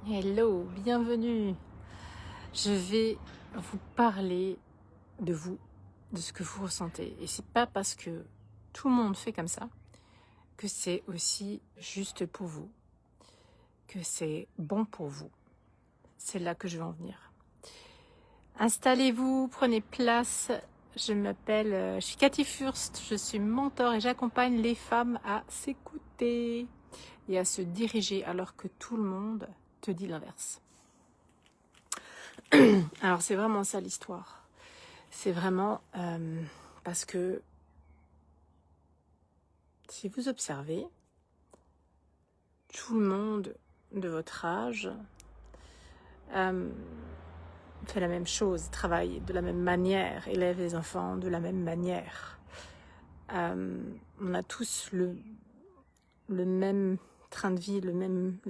Hello, bienvenue. Je vais vous parler de vous, de ce que vous ressentez. Et c'est pas parce que tout le monde fait comme ça que c'est aussi juste pour vous, que c'est bon pour vous. C'est là que je vais en venir. Installez-vous, prenez place. Je suis Cathy Furst, je suis mentor et j'accompagne les femmes à s'écouter et à se diriger alors que tout le monde te dit l'inverse. Alors c'est vraiment ça l'histoire. C'est vraiment parce que si vous observez, tout le monde de votre âge fait la même chose, travaille de la même manière, élève les enfants de la même manière. On a tous le même train de vie, la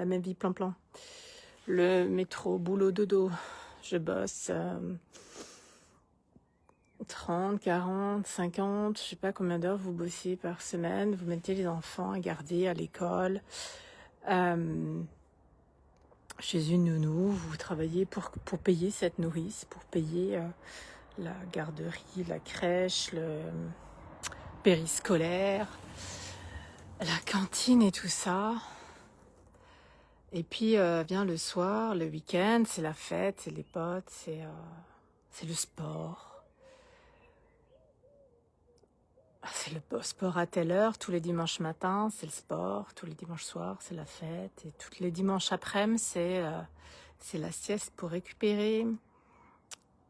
même vie plan-plan. Le métro, boulot, dodo. Je bosse 30, 40, 50, je sais pas combien d'heures vous bossez par semaine, vous mettez les enfants à garder à l'école, chez une nounou, vous travaillez pour payer cette nourrice, pour payer la garderie, la crèche, le périscolaire, la cantine et tout ça. Et puis vient le soir, le week-end, c'est la fête, c'est les potes, c'est le sport. C'est le sport à telle heure, tous les dimanches matins, c'est le sport, tous les dimanches soirs, c'est la fête, et tous les dimanches après-midi, c'est la sieste pour récupérer.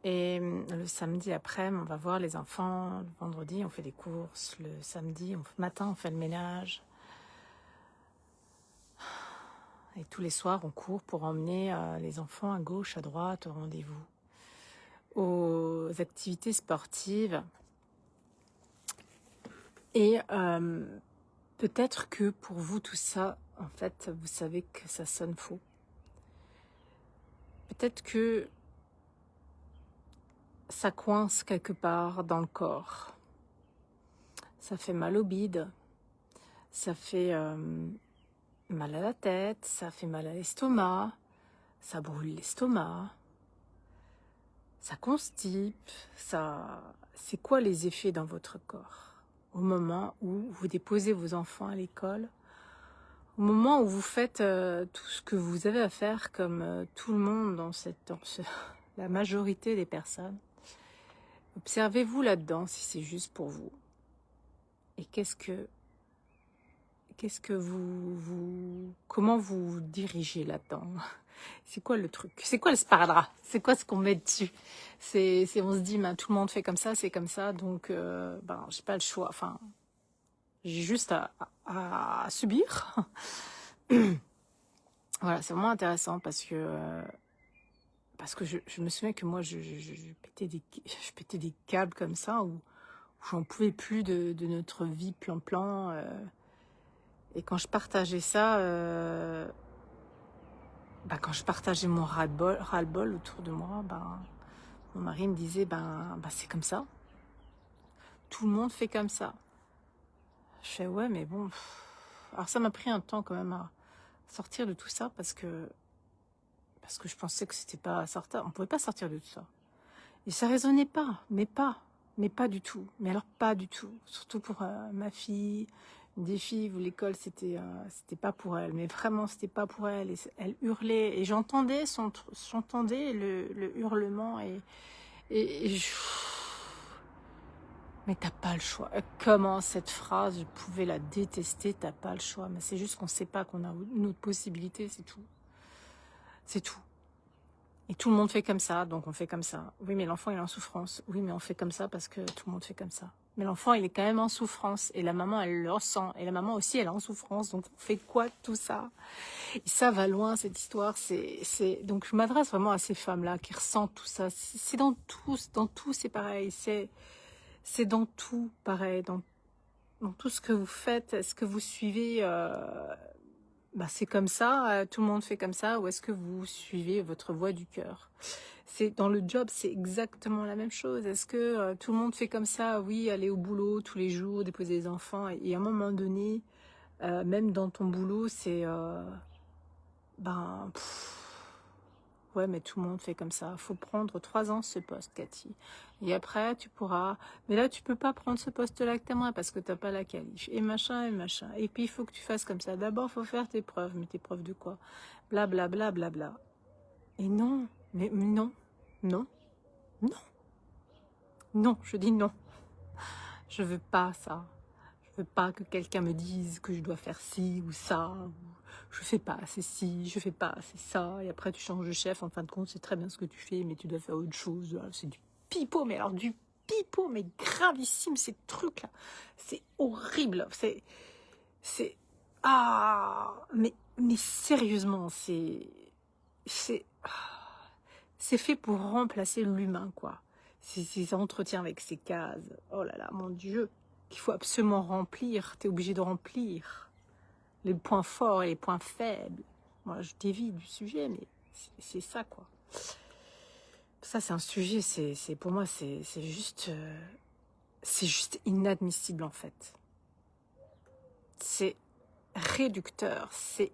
Et le samedi après-midi, on va voir les enfants, le vendredi, on fait des courses, le samedi, matin, on fait le ménage. Et tous les soirs, on court pour emmener les enfants à gauche, à droite, au rendez-vous, aux activités sportives. Et peut-être que pour vous, tout ça, en fait, vous savez que ça sonne faux. Peut-être que ça coince quelque part dans le corps. Ça fait mal au bide, ça fait mal à la tête, ça fait mal à l'estomac, ça brûle l'estomac, ça constipe, c'est quoi les effets dans votre corps au moment où vous déposez vos enfants à l'école, au moment où vous faites tout ce que vous avez à faire comme tout le monde la majorité des personnes. Observez-vous là-dedans si c'est juste pour vous. Et comment vous dirigez là-dedans? C'est quoi le truc? C'est quoi le sparadrap? C'est quoi ce qu'on met dessus? On se dit, tout le monde fait comme ça, c'est comme ça, donc j'ai pas le choix. Enfin, j'ai juste à subir. Voilà, c'est vraiment intéressant parce que je me souviens que moi, je pétais des câbles comme ça où j'en pouvais plus de notre vie plan-plan. Et quand je partageais ça, quand je partageais mon ras-le-bol autour de moi, mon mari me disait, c'est comme ça. Tout le monde fait comme ça. Je fais, ouais, mais bon. Alors ça m'a pris un temps quand même à sortir de tout ça parce que je pensais que c'était pas à sortir. On pouvait pas sortir de tout ça. Et ça résonnait pas, mais pas du tout. Mais alors pas du tout. Surtout pour ma fille, une des filles où l'école c'était pas pour elle, mais vraiment c'était pas pour elle. Et elle hurlait et j'entendais le hurlement mais t'as pas le choix. Comment cette phrase, je pouvais la détester, t'as pas le choix. Mais c'est juste qu'on sait pas qu'on a une autre possibilité, c'est tout. C'est tout. Et tout le monde fait comme ça, donc on fait comme ça. Oui, mais l'enfant, il est en souffrance. Oui, mais on fait comme ça parce que tout le monde fait comme ça. Mais l'enfant, il est quand même en souffrance. Et la maman, elle le ressent. Et la maman aussi, elle est en souffrance. Donc, on fait quoi de tout ça? Et ça va loin, cette histoire. Donc, je m'adresse vraiment à ces femmes-là qui ressentent tout ça. C'est dans tout, c'est pareil. C'est dans tout pareil. Dans tout ce que vous faites, est-ce que vous suivez... c'est comme ça, tout le monde fait comme ça, ou est-ce que vous suivez votre voix du cœur? Dans le job, c'est exactement la même chose. Est-ce que tout le monde fait comme ça? Oui, aller au boulot tous les jours, déposer les enfants, et à un moment donné, même dans ton boulot, c'est Ouais, mais tout le monde fait comme ça. Il faut prendre 3 ans ce poste, Cathy. Et après, tu pourras... Mais là, tu peux pas prendre ce poste-là avec ta main parce que t'as pas la qualif. Et machin, et machin. Et puis, il faut que tu fasses comme ça. D'abord, il faut faire tes preuves. Mais tes preuves de quoi? Bla, bla, bla, bla, bla. Et non, mais non, non, non, non, je dis non. Je veux pas ça. Je veux pas que quelqu'un me dise que je dois faire ci ou ça. Ou je fais pas assez ci, je fais pas assez ça. Et après, tu changes de chef. En fin de compte, c'est très bien ce que tu fais, mais tu dois faire autre chose. C'est du pipeau, mais alors du pipeau, mais gravissime, ces trucs-là. C'est horrible. C'est, mais sérieusement, c'est, c'est fait pour remplacer l'humain, quoi. Ces entretiens avec ces cases. Oh là là, mon Dieu, qu'il faut absolument remplir. Tu es obligé de remplir les points forts et les points faibles. Moi, je dévie du sujet, mais c'est ça, quoi. Ça, c'est un sujet, pour moi, c'est juste inadmissible, en fait. C'est réducteur, c'est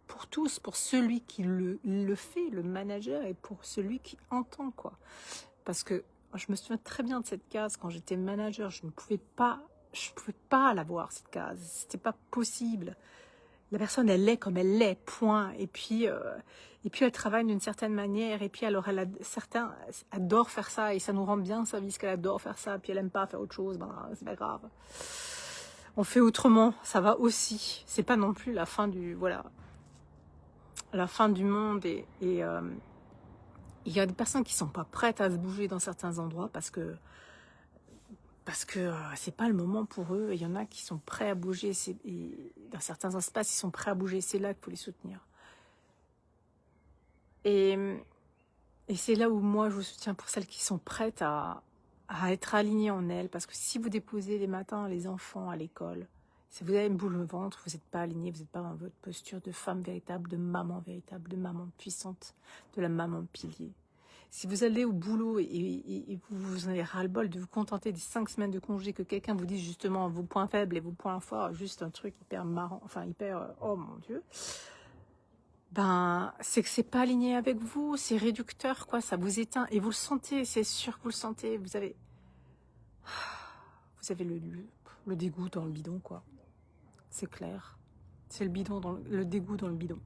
pour tous, pour celui qui le fait, le manager, et pour celui qui entend, quoi. Parce que je me souviens très bien de cette case quand j'étais manager, je pouvais pas l'avoir, cette case, c'était pas possible. La personne, elle est comme elle est, point. Et puis elle travaille d'une certaine manière, et puis alors certains adorent faire ça, et ça nous rend bien service qu'elle adore faire ça, puis elle aime pas faire autre chose, ben c'est pas grave. On fait autrement, ça va aussi. C'est pas non plus la fin du monde, et il y a des personnes qui sont pas prêtes à se bouger dans certains endroits parce que c'est pas le moment pour eux. Il y en a qui sont prêts à bouger, et dans certains espaces, ils sont prêts à bouger. C'est là qu'il faut les soutenir. Et c'est là où moi, je vous soutiens pour celles qui sont prêtes à être alignées en elles. Parce que si vous déposez les matins les enfants à l'école, si vous avez une boule au ventre, vous n'êtes pas aligné, vous n'êtes pas dans votre posture de femme véritable, de maman puissante, de la maman pilier. Si vous allez au boulot et vous en avez ras-le-bol de vous contenter des 5 semaines de congé, que quelqu'un vous dise justement vos points faibles et vos points forts, juste un truc hyper marrant, enfin hyper, oh mon Dieu, ben c'est que c'est pas aligné avec vous, c'est réducteur, quoi, ça vous éteint, et vous le sentez, c'est sûr que vous le sentez, vous avez le dégoût dans le bidon, quoi, c'est clair, c'est le dégoût dans le bidon.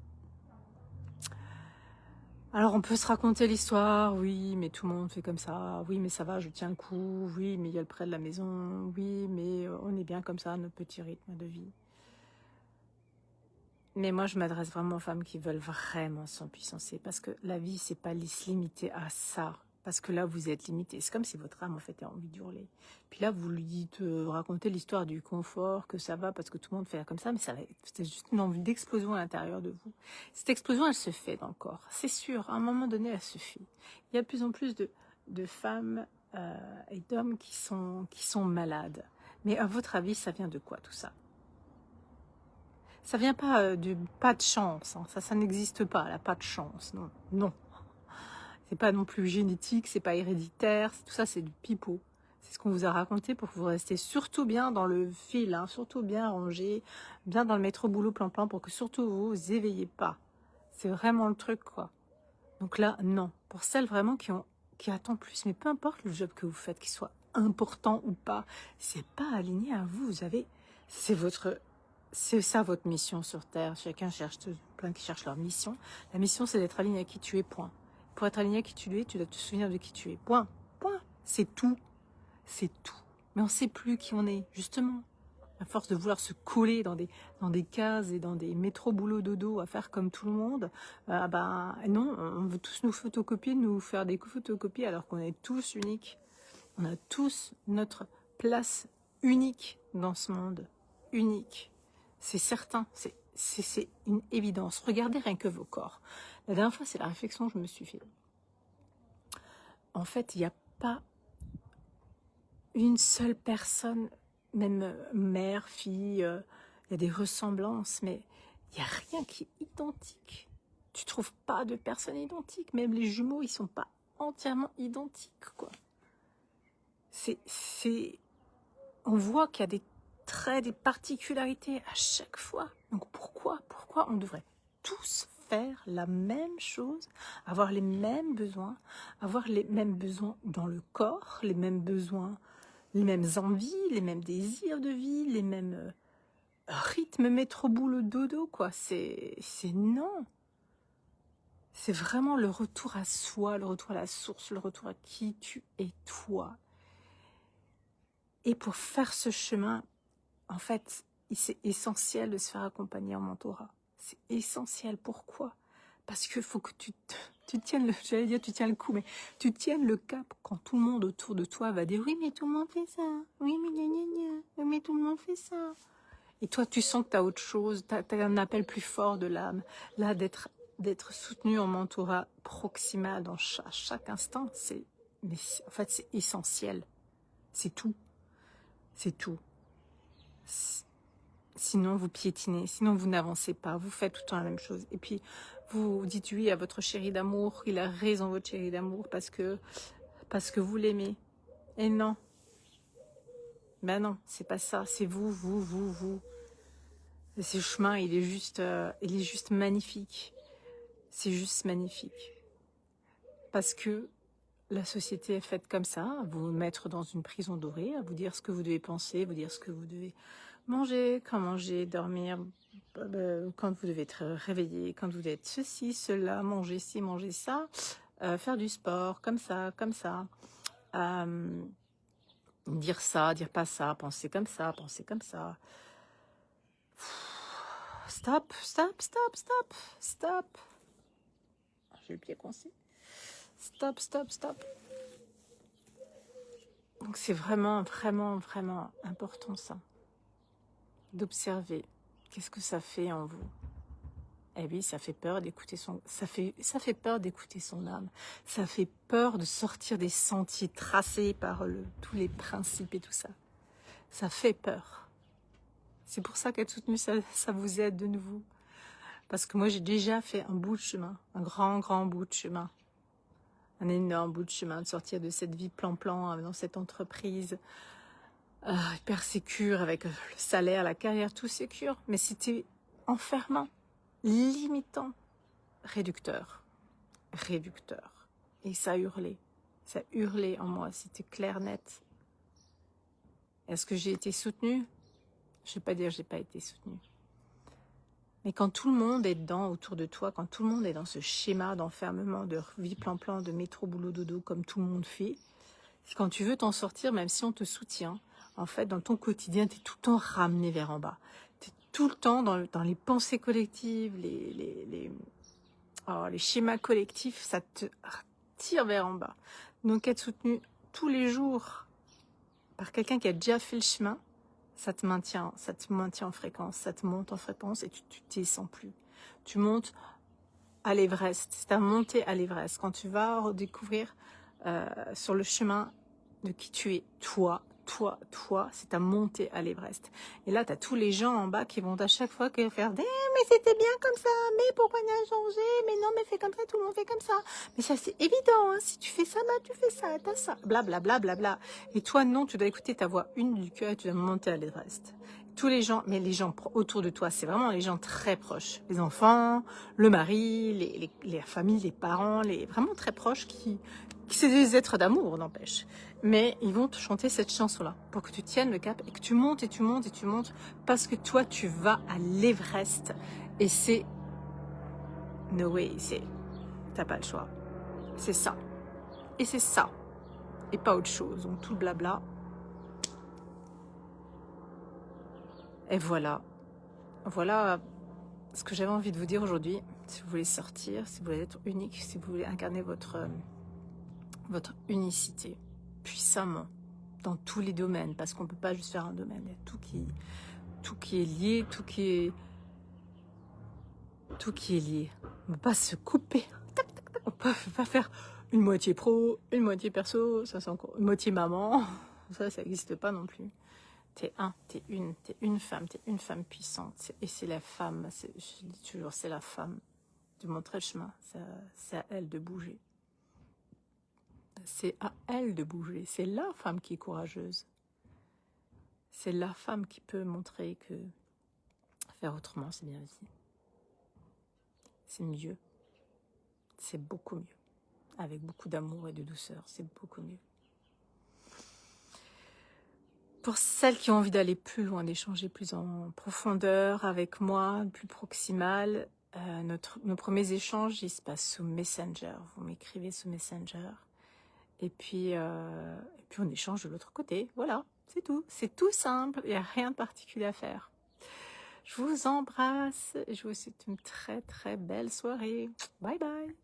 Alors on peut se raconter l'histoire, oui, mais tout le monde fait comme ça, oui, mais ça va, je tiens le coup, oui, mais il y a le prêt de la maison, oui, mais on est bien comme ça, notre petit rythme de vie. Mais moi, je m'adresse vraiment aux femmes qui veulent vraiment s'empuissancer, parce que la vie, c'est pas se limiter à ça, parce que là, vous êtes limité. C'est comme si votre âme, en fait, a envie d'hurler. Puis là, vous lui dites, racontez l'histoire du confort, que ça va, parce que tout le monde fait comme ça, mais c'est juste une envie d'explosion à l'intérieur de vous. Cette explosion, elle se fait dans le corps, c'est sûr. À un moment donné, elle se fait. Il y a de plus en plus de femmes et d'hommes qui sont malades. Mais à votre avis, ça vient de quoi, tout ça? Ça vient pas du pas de chance, hein. Ça n'existe pas, la pas de chance, non, non. C'est pas non plus génétique, c'est pas héréditaire, tout ça c'est du pipeau. C'est ce qu'on vous a raconté pour que vous restiez surtout bien dans le fil, hein, surtout bien rangé, bien dans le métro boulot plan-plan, pour que surtout vous éveillez pas. C'est vraiment le truc, quoi. Donc là, non. Pour celles vraiment qui attendent plus, mais peu importe le job que vous faites, qu'il soit important ou pas, c'est pas aligné à vous. C'est ça votre mission sur Terre. Chacun cherche, plein qui cherchent leur mission. La mission, c'est d'être aligné à qui tu es, point. Pour être aligné à qui tu es, tu dois te souvenir de qui tu es, point. Point. C'est tout. C'est tout. Mais on ne sait plus qui on est, justement. À force de vouloir se coller dans des cases et dans des métros boulot dodo à faire comme tout le monde, non, on veut tous nous photocopier, nous faire des photocopies alors qu'on est tous uniques. On a tous notre place unique dans ce monde. Unique. C'est certain, c'est une évidence. Regardez rien que vos corps. La dernière fois, c'est la réflexion que je me suis fait. En fait, il n'y a pas une seule personne, même mère, fille, il y a des ressemblances, mais il n'y a rien qui est identique. Tu trouves pas de personnes identiques. Même les jumeaux, ils sont pas entièrement identiques, quoi. On voit qu'il y a des traits, des particularités à chaque fois. Donc pourquoi on devrait tous faire la même chose, avoir les mêmes besoins dans le corps, les mêmes besoins, les mêmes envies, les mêmes désirs de vie, les mêmes rythmes métro boulot dodo, quoi. C'est non. C'est vraiment le retour à soi, le retour à la source, le retour à qui tu es toi. Et pour faire ce chemin, en fait, c'est essentiel de se faire accompagner en mentorat. C'est essentiel. Pourquoi? Parce qu'il faut que tu tiennes le, j'allais dire tu tiens le coup, mais tu tiennes le cap quand tout le monde autour de toi va dire oui mais tout le monde fait ça, oui mais gna gna gna, oui mais tout le monde fait ça. Et toi tu sens que tu as autre chose, tu as un appel plus fort de l'âme, là d'être soutenu en mentorat proximal dans chaque instant, en fait c'est essentiel, c'est tout, c'est tout. Sinon, vous piétinez, sinon vous n'avancez pas, vous faites tout le temps la même chose. Et puis, vous dites oui à votre chéri d'amour, il a raison votre chéri d'amour parce que vous l'aimez. Et non, ben non, c'est pas ça, c'est vous. Et ce chemin, il est juste magnifique. C'est juste magnifique. Parce que la société est faite comme ça, à vous mettre dans une prison dorée, à vous dire ce que vous devez penser, vous dire ce que vous devez manger, quand manger, dormir, quand vous devez être réveillé, quand vous devez être ceci, cela, manger ci, manger ça, faire du sport, comme ça, dire ça, dire pas ça, penser comme ça, penser comme ça. Stop. J'ai le pied coincé. Stop. Donc c'est vraiment important ça, d'observer qu'est-ce que ça fait en vous. Eh oui, ça fait peur d'écouter ça fait peur d'écouter son âme. Ça fait peur de sortir des sentiers tracés par tous les principes et tout ça. Ça fait peur. C'est pour ça qu'être soutenu, ça vous aide de nouveau. Parce que moi, j'ai déjà fait un bout de chemin, un grand bout de chemin. Un énorme bout de chemin de sortir de cette vie plan-plan dans cette entreprise hyper sécure avec le salaire, la carrière, tout sécure. Mais c'était enfermant, limitant, réducteur. Et ça hurlait en moi, c'était clair, net. Est-ce que j'ai été soutenue? Je ne vais pas dire que je n'ai pas été soutenue. Mais quand tout le monde est dedans autour de toi, quand tout le monde est dans ce schéma d'enfermement, de vie plan-plan, de métro, boulot, dodo, comme tout le monde fait, quand tu veux t'en sortir, même si on te soutient, en fait, dans ton quotidien, tu es tout le temps ramené vers en bas. Tu es tout le temps dans les pensées collectives, les schémas collectifs, ça te tire vers en bas. Donc être soutenu tous les jours par quelqu'un qui a déjà fait le chemin, ça te maintient en fréquence, ça te monte en fréquence et tu descends plus. Tu montes à l'Everest, c'est ta montée à l'Everest. Quand tu vas redécouvrir sur le chemin de qui tu es, toi, c'est ta montée à l'Everest. Et là, tu as tous les gens en bas qui vont à chaque fois faire des mais c'était bien comme ça, mais pourquoi on a changé, mais non, mais fais comme ça, tout le monde fait comme ça. Mais ça, c'est évident, hein, si tu fais ça, bah tu fais ça, t'as ça, blablabla. Et toi, non, tu dois écouter ta voix une du cœur et tu dois monter à l'Everest. Tous les gens, mais les gens autour de toi, c'est vraiment les gens très proches. Les enfants, le mari, les familles, les parents, vraiment très proches qui c'est des êtres d'amour, n'empêche. Mais ils vont te chanter cette chanson-là pour que tu tiennes le cap et que tu montes parce que toi, tu vas à l'Everest. Et c'est... No way, t'as pas le choix. C'est ça. Et c'est ça. Et pas autre chose. Donc tout le blabla. Et voilà. Voilà ce que j'avais envie de vous dire aujourd'hui. Si vous voulez sortir, si vous voulez être unique, si vous voulez incarner votre unicité puissamment dans tous les domaines, parce qu'on ne peut pas juste faire un domaine. Il y a tout qui est lié, tout qui est lié. On ne peut pas se couper. On ne peut pas faire une moitié pro, une moitié perso, ça c'est encore une moitié maman. Ça n'existe pas non plus. T'es une femme puissante. Et c'est la femme, je dis toujours, c'est la femme de montrer le chemin. C'est à elle de bouger. C'est à elle de bouger. C'est la femme qui est courageuse. C'est la femme qui peut montrer que faire autrement, c'est bien aussi. c'est mieux. C'est beaucoup mieux. Avec beaucoup d'amour et de douceur, c'est beaucoup mieux. Pour celles qui ont envie d'aller plus loin, d'échanger plus en profondeur avec moi, plus proximal, nos premiers échanges, ils se passent sous Messenger. Vous m'écrivez sous Messenger. Et puis on échange de l'autre côté. Voilà, c'est tout. C'est tout simple. Il n'y a rien de particulier à faire. Je vous embrasse. Je vous souhaite une très très belle soirée. Bye bye.